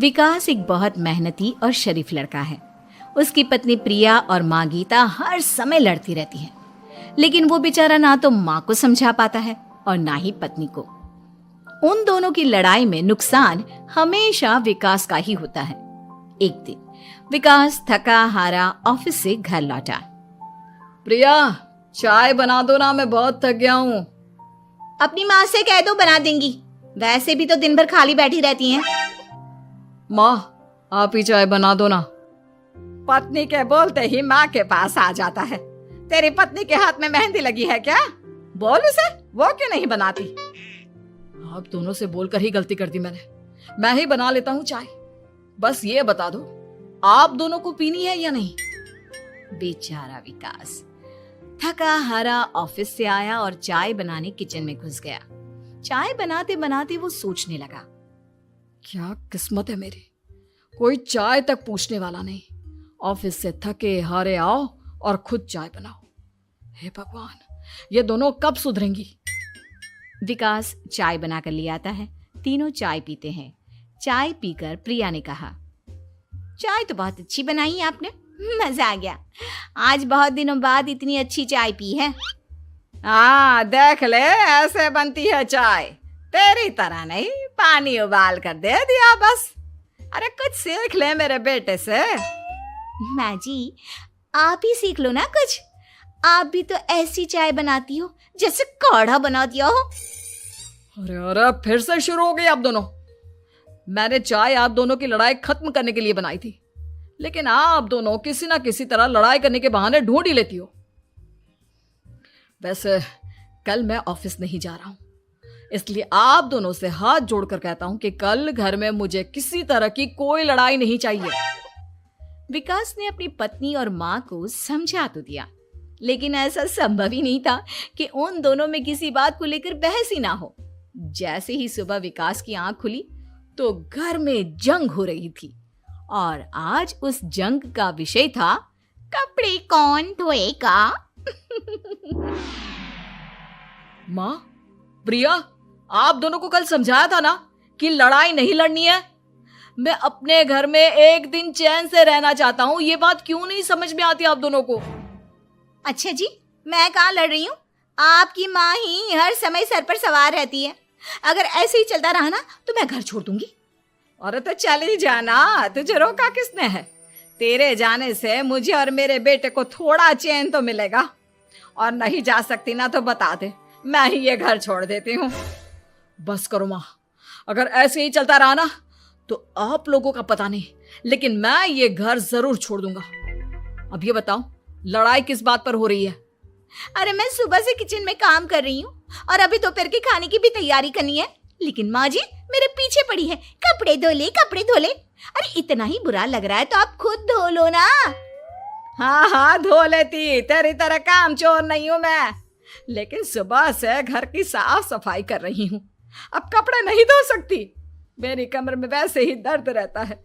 विकास एक बहुत मेहनती और शरीफ लड़का है। उसकी पत्नी प्रिया और माँ गीता हर समय लड़ती रहती है, लेकिन वो बेचारा ना तो माँ को समझा पाता है और ना ही पत्नी को। उन दोनों की लड़ाई में नुकसान हमेशा विकास का ही होता है। एक दिन विकास थका हारा ऑफिस से घर लौटा। प्रिया, चाय बना दो ना, मैं बहुत थक गया हूँ। अपनी माँ से कह दो, बना देंगी। वैसे भी तो दिन भर खाली बैठी रहती हैं। माँ, आप ही चाय बना दो ना। पत्नी के बोलते ही माँ के पास आ जाता है। तेरी पत्नी के हाथ में मेहंदी लगी है क्या? बोल उसे, वो क्यों नहीं बनाती? आप दोनों से बोलकर ही गलती कर दी मैंने। मैं ही बना लेता हूँ चाय। बस ये बता दो, आप दोनों को पीनी है या नहीं? बेचारा विकास थका हारा ऑफिस से आया और चाय बनाने किचन में घुस गया। चाय बनाते बनाते वो सोचने लगा, क्या किस्मत है मेरी, कोई चाय तक पूछने वाला नहीं। ऑफिस से थके हारे आओ और खुद चाय बनाओ। हे भगवान, ये दोनों कब सुधरेंगी? विकास चाय बनाकर ले आता है। तीनों चाय पीते हैं। चाय पीकर प्रिया ने कहा, चाय तो बहुत अच्छी बनाई है आपने, मजा आ गया। आज बहुत दिनों बाद इतनी अच्छी चाय पी है। हाँ, देख ले, ऐसे बनती है चाय। तेरी तरह नहीं, पानी उबाल कर दे दिया बस। अरे कुछ सीख ले मेरे बेटे से। माँ जी, आप ही सीख लो ना कुछ। आप भी तो ऐसी चाय बनाती हो जैसे काढ़ा बना दिया हो। अरे अरे, फिर से शुरू हो गई आप दोनों। मैंने चाय आप दोनों की लड़ाई खत्म करने के लिए बनाई थी, लेकिन आप दोनों किसी ना किसी तरह लड़ाई करने के बहाने ढूंढ ही लेती हो। वैसे कल मैं ऑफिस नहीं जा रहा हूं, इसलिए आप दोनों से हाथ जोड़कर कहता हूं कि कल घर में मुझे किसी तरह की कोई लड़ाई नहीं चाहिए। विकास ने अपनी पत्नी और माँ को समझा तो दिया, लेकिन ऐसा संभव ही नहीं था कि उन दोनों में किसी बात को लेकर बहस ही ना हो। जैसे ही सुबह विकास की आंख खुली तो घर में जंग हो रही थी, और आज उस जंग का विषय था कपड़े कौन धोएगा। माँ, प्रिया, आप दोनों को कल समझाया था ना कि लड़ाई नहीं लड़नी है। मैं अपने घर में एक दिन चैन से रहना चाहता हूँ। ये बात क्यों नहीं समझ में आती आप दोनों को? अच्छा जी, मैं कहाँ लड़ रही हूँ? आपकी माँ ही हर समय सर पर सवार रहती है। अगर ऐसे ही चलता रहा ना तो मैं घर छोड़ दूंगी। अरे तो चली जाना, तुझे रोका किसने है? तेरे जाने से मुझे और मेरे बेटे को थोड़ा चैन तो मिलेगा। और नहीं जा सकती ना तो बता दे, मैं ही ये घर छोड़ देती हूँ। बस करो माँ, अगर ऐसे ही चलता रहा ना तो आप लोगों का पता नहीं, लेकिन मैं ये घर जरूर छोड़ दूंगा। अब ये बताओ, लड़ाई किस बात पर हो रही है? अरे मैं सुबह से किचन में काम कर रही हूँ और अभी दोपहर के खाने की भी तैयारी करनी है, लेकिन माँ जी मेरे पीछे पड़ी है, कपड़े धो ले, कपड़े धो ले। अरे इतना ही बुरा लग रहा है तो आप खुद धो लो ना। हाँ हाँ, धो लेती, तेरी तरह काम चोर नहीं हूं मैं, लेकिन सुबह से घर की साफ सफाई कर रही हूँ, अब कपड़े नहीं धो सकती। मेरी कमर में वैसे ही दर्द रहता है।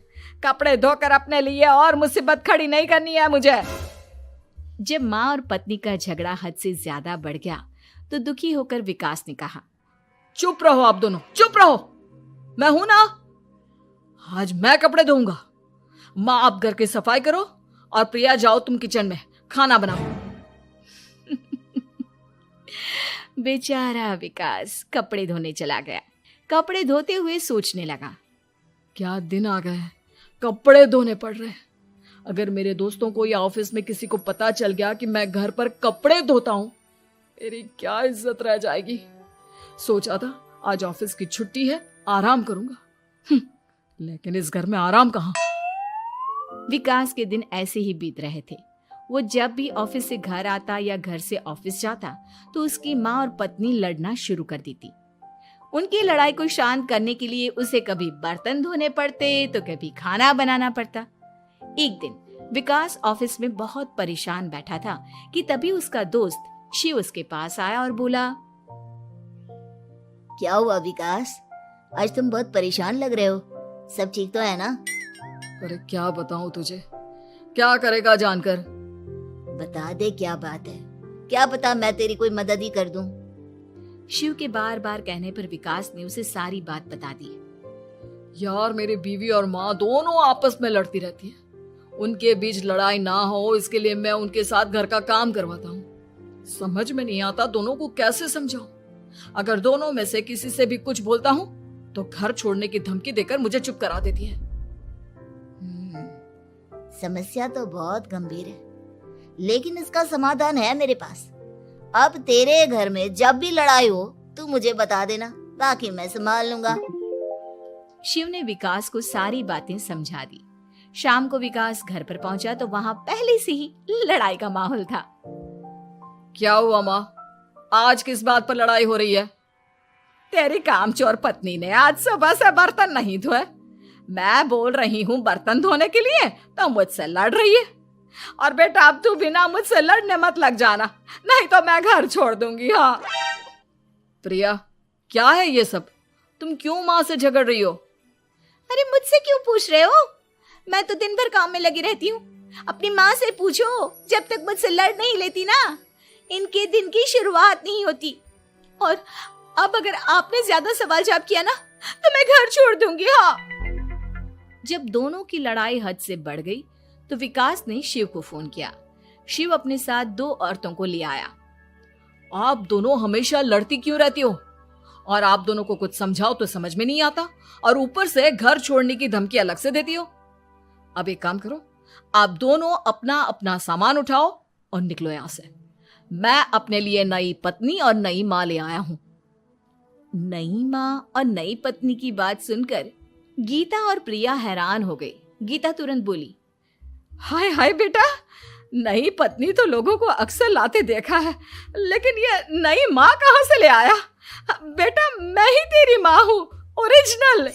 कपड़े धोकर अपने लिए और मुसीबत खड़ी नहीं करनी है मुझे। जब माँ और पत्नी का झगड़ा हद से ज्यादा बढ़ गया तो दुखी होकर विकास ने कहा, चुप रहो आप दोनों, चुप रहो। मैं हूं ना, आज मैं कपड़े धोऊंगा। माँ, आप घर की सफाई करो और प्रिया, जाओ तुम किचन में खाना बनाओ। बेचारा विकास कपड़े धोने चला गया। कपड़े धोते हुए सोचने लगा, क्या दिन आ गए हैं, कपड़े धोने पड़ रहे हैं। अगर मेरे दोस्तों को या ऑफिस में किसी को पता चल गया कि मैं घर पर कपड़े धोता हूं, मेरी क्या इज्जत रह जाएगी। सोचा था आज ऑफिस की छुट्टी है, आराम करूंगा, लेकिन इस घर में आराम कहां। विकास के दिन ऐसे ही बीत रहे थे। वो जब भी ऑफिस से घर आता या घर से ऑफिस जाता तो उसकी माँ और पत्नी लड़ना शुरू कर देती। उनकी लड़ाई को शांत करने के लिए उसे कभी बर्तन धोने पड़ते तो कभी खाना बनाना पड़ता। एक दिन विकास ऑफिस में बहुत परेशान बैठा था कि तभी उसका दोस्त शिव उसके पास आया और बोला, क्या हुआ विकास, आज तुम बहुत परेशान लग रहे हो, सब ठीक तो है ना? अरे क्या बताऊं तुझे, क्या करेगा जानकर। बता दे क्या बात है, क्या पता मैं तेरी कोई मदद ही कर दूं। शिव के बार बार कहने पर विकास ने उसे सारी बात बता दी। यार मेरी बीवी और माँ दोनों आपस में लड़ती रहती है। उनके बीच लड़ाई ना हो इसके लिए मैं उनके साथ घर का काम करवाता हूँ। समझ में नहीं आता दोनों को कैसे समझाऊं। अगर दोनों में से किसी से भी कुछ बोलता हूँ तो घर छोड़ने की धमकी देकर मुझे चुप करा देती है। समस्या तो बहुत गंभीर है, लेकिन इसका समाधान है मेरे पास। अब तेरे घर में जब भी लड़ाई हो तू मुझे बता देना, बाकी मैं संभाल लूंगा। शिव ने विकास को सारी बातें समझा दी। शाम को विकास घर पर पहुंचा तो वहां पहले से ही लड़ाई का माहौल था। क्या हुआ माँ, आज किस बात पर लड़ाई हो रही है? तेरी कामचोर पत्नी ने आज सुबह से बर्तन नहीं धोए। मैं बोल रही हूँ बर्तन धोने के लिए तो मुझसे लड़ रही है। और बेटा अब तू बिना मुझसे लड़ने मत लग जाना, नहीं तो मैं घर छोड़ दूंगी। हाँ प्रिया, क्या है ये सब? तुम क्यों माँ से झगड़ रही हो? अरे मुझसे क्यों पूछ रहे हो? मैं तो दिन भर काम में लगी रहती हूँ। अपनी माँ से पूछो, जब तक मुझसे लड़ नहीं लेती ना इनके दिन की शुरुआत नहीं होती। और अब अगर आपने ज्यादा सवाल जवाब किया ना तो मैं घर छोड़ दूंगी। हाँ। जब दोनों की लड़ाई हद से बढ़ गई तो विकास ने शिव को फोन किया। शिव अपने साथ 2 औरतों को ले आया। आप दोनों हमेशा लड़ती क्यों रहती हो? और आप दोनों को कुछ समझाओ तो समझ में नहीं आता, और ऊपर से घर छोड़ने की धमकी अलग से देती हो। अब एक काम करो, आप दोनों अपना अपना सामान उठाओ और निकलो यहां से। मैं अपने लिए नई पत्नी और नई माँ ले आया हूं। नई माँ और नई पत्नी की बात सुनकर गीता और प्रिया हैरान हो गई। गीता तुरंत बोली, हाय हाय बेटा, नई पत्नी तो लोगों को अक्सर लाते देखा है, लेकिन ये नई माँ कहाँ से ले आया? बेटा मैं ही तेरी माँ हूँ, ओरिजिनल।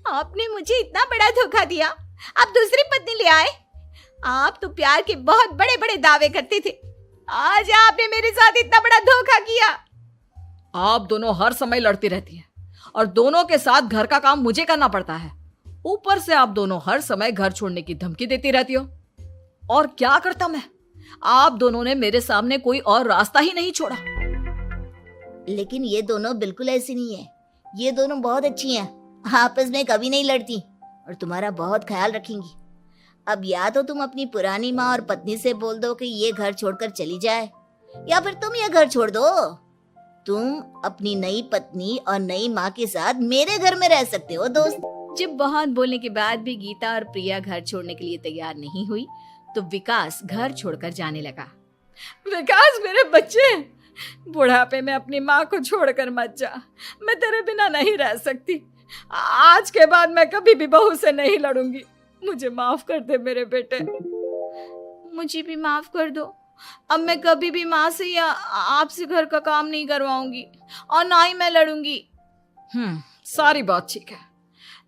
आपने मुझे इतना बड़ा धोखा दिया, आप दूसरी पत्नी ले आए। आप तो प्यार के बहुत बड़े बड़े दावे करते थे, आज आपने मेरे साथ इतना बड़ा धोखा किया। आप दोनों हर समय लड़ती रहती हैं और दोनों के साथ घर का काम मुझे करना पड़ता है। ऊपर से आप दोनों हर समय घर छोड़ने की धमकी देती रहती हो। और क्या करता मैं? आप दोनों ने मेरे सामने कोई और रास्ता ही नहीं छोड़ा। लेकिन ये दोनों बिल्कुल ऐसी नहीं है। ये दोनों बहुत अच्छी हैं, आपस में कभी नहीं लड़ती और तुम्हारा बहुत ख्याल रखेंगी। अब या तो तुम अपनी पुरानी माँ और पत्नी से बोल दो कि ये घर छोड़कर चली जाए, या फिर तुम ये घर छोड़ दो। तुम अपनी नई पत्नी और नई माँ के साथ मेरे घर में रह सकते हो दोस्त। जब बहुत बोलने के बाद भी गीता और प्रिया घर छोड़ने के लिए तैयार नहीं हुई तो विकास घर छोड़कर जाने लगा। विकास मेरे बच्चे, बुढ़ापे में अपनी माँ को छोड़कर मत जा। मैं तेरे बिना नहीं रह सकती। आज के बाद मैं कभी भी बहू से नहीं लड़ूंगी। मुझे माफ कर दे मेरे बेटे। मुझे भी माफ कर दो। अब मैं कभी भी माँ से या आपसे घर का काम नहीं करवाऊंगी और ना ही मैं लड़ूंगी। सारी बात ठीक है,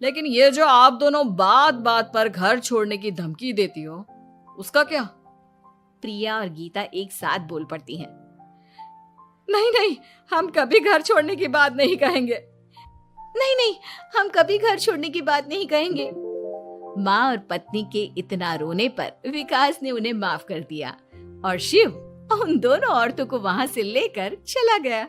लेकिन ये जो आप दोनों बात बात पर घर छोड़ने की धमकी देती हो, उसका क्या? प्रिया और गीता एक साथ बोल पड़ती हैं। नहीं नहीं, हम कभी घर छोड़ने की बात नहीं कहेंगे। नहीं नहीं, हम कभी घर छोड़ने की बात नहीं कहेंगे। माँ और पत्नी के इतना रोने पर विकास ने उन्हें माफ कर दिया और शिव उन दोनों औरतों को वहां से लेकर चला गया।